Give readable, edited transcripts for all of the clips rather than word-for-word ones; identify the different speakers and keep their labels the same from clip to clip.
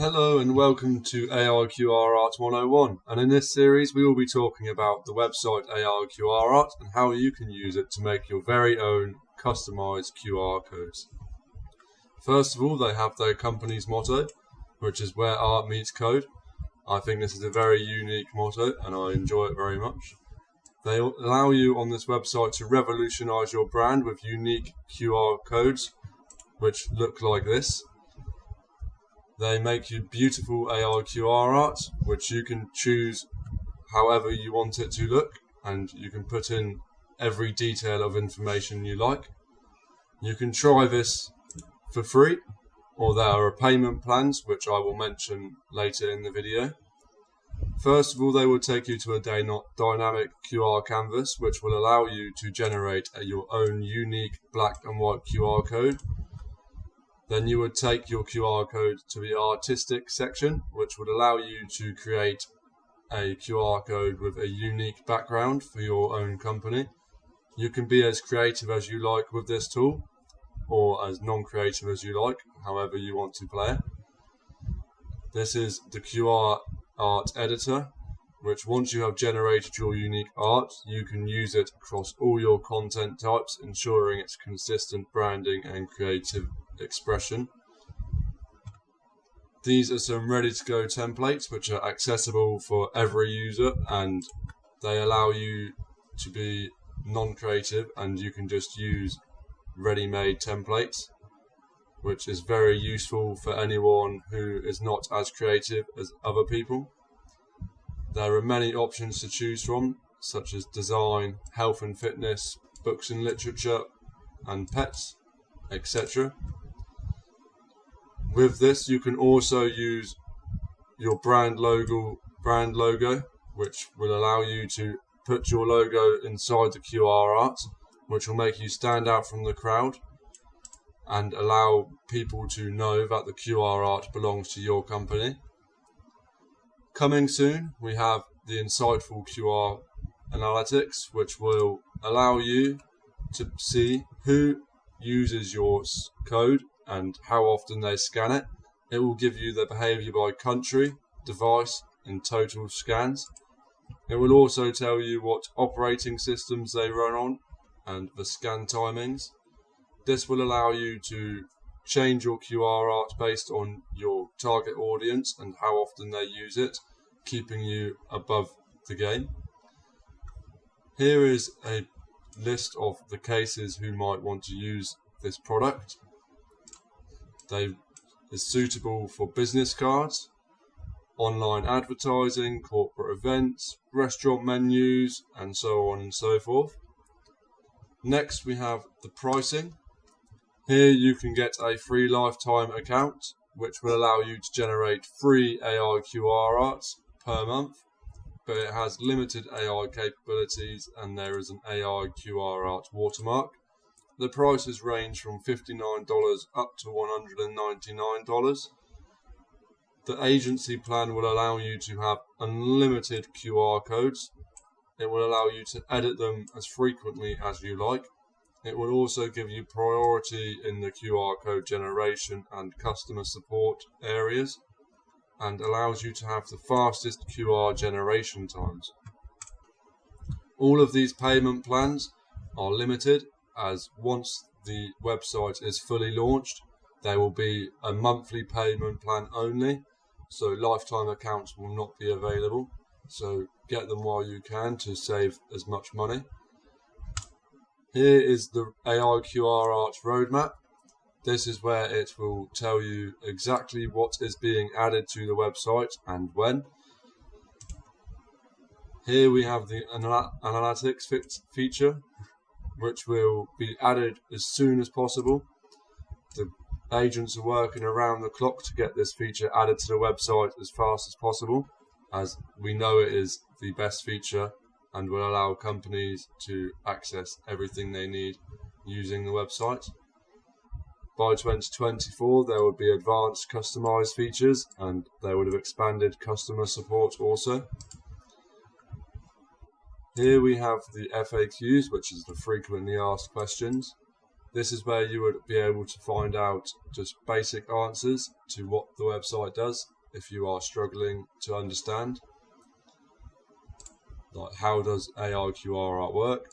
Speaker 1: Hello and welcome to AIQrArt 101, and in this series we will be talking about the website AIQrArt and how you can use it to make your very own customized QR codes. First of all, they have their company's motto, which is where art meets code. I think this is a very unique motto and I enjoy it very much. They allow you on this website to revolutionize your brand with unique QR codes which look like this. They make you beautiful AIQR art, which you can choose however you want it to look, and you can put in every detail of information you like. You can try this for free, or there are payment plans, which I will mention later in the video. First of all, they will take you to a dynamic QR canvas, which will allow you to generate your own unique black and white QR code. Then you would take your QR code to the artistic section, which would allow you to create a QR code with a unique background for your own company. You can be as creative as you like with this tool, or as non-creative as you like, however you want to play it. This is the QRCode editor, which once you have generated your unique art, you can use it across all your content types, ensuring its consistent branding and creative expression. These are some ready-to-go templates which are accessible for every user, and they allow you to be non-creative and you can just use ready-made templates, which is very useful for anyone who is not as creative as other people. There are many options to choose from, such as design, health and fitness, books and literature, and pets, etc. With this, you can also use your brand logo, which will allow you to put your logo inside the QR art, which will make you stand out from the crowd and allow people to know that the QR art belongs to your company. Coming soon, we have the insightful QR analytics, which will allow you to see who uses your code and how often they scan it. It will give you the behavior by country, device, and total scans. It will also tell you what operating systems they run on and the scan timings. This will allow you to change your QR art based on your target audience and how often they use it, keeping you above the game. Here is a list of the cases who might want to use this product. They is suitable for business cards, online advertising, corporate events, restaurant menus, and so on and so forth. Next, we have the pricing. Here you can get a free lifetime account, which will allow you to generate free AIQR arts per month, but it has limited AI capabilities and there is an AIQR art watermark. The prices range from $59 up to $199. The agency plan will allow you to have unlimited QR codes. It will allow you to edit them as frequently as you like. It will also give you priority in the QR code generation and customer support areas, and allows you to have the fastest QR generation times. All of these payment plans are limited, as once the website is fully launched, there will be a monthly payment plan only, so lifetime accounts will not be available. So get them while you can to save as much money. Here is the AIQrArt roadmap. This is where it will tell you exactly what is being added to the website and when. Here we have the analytics feature, which will be added as soon as possible. The agents are working around the clock to get this feature added to the website as fast as possible, as we know it is the best feature and will allow companies to access everything they need using the website. By 2024, there would be advanced customized features and they would have expanded customer support also. Here we have the FAQs, which is the frequently asked questions. This is where you would be able to find out just basic answers to what the website does if you are struggling to understand. Like, how does AIQrArt work?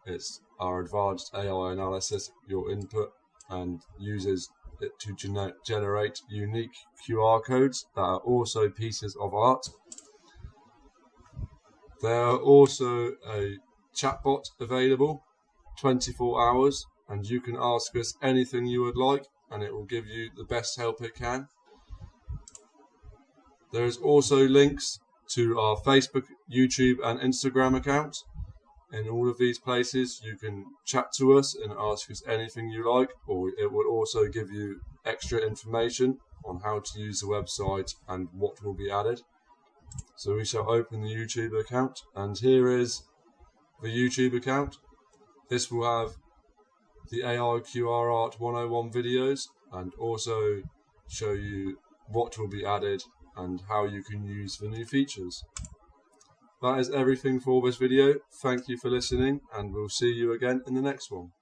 Speaker 1: It's our advanced AI analysis of your input and uses it to generate unique QR codes that are also pieces of art. There are also a chatbot available 24 hours, and you can ask us anything you would like and it will give you the best help it can. There is also links to our Facebook, YouTube and Instagram accounts. In all of these places you can chat to us and ask us anything you like, or it will also give you extra information on how to use the website and what will be added. So we shall open the YouTube account, and here is the YouTube account. This will have the AIQrArt 101 videos and also show you what will be added and how you can use the new features. That is everything for this video. Thank you for listening, and we'll see you again in the next one.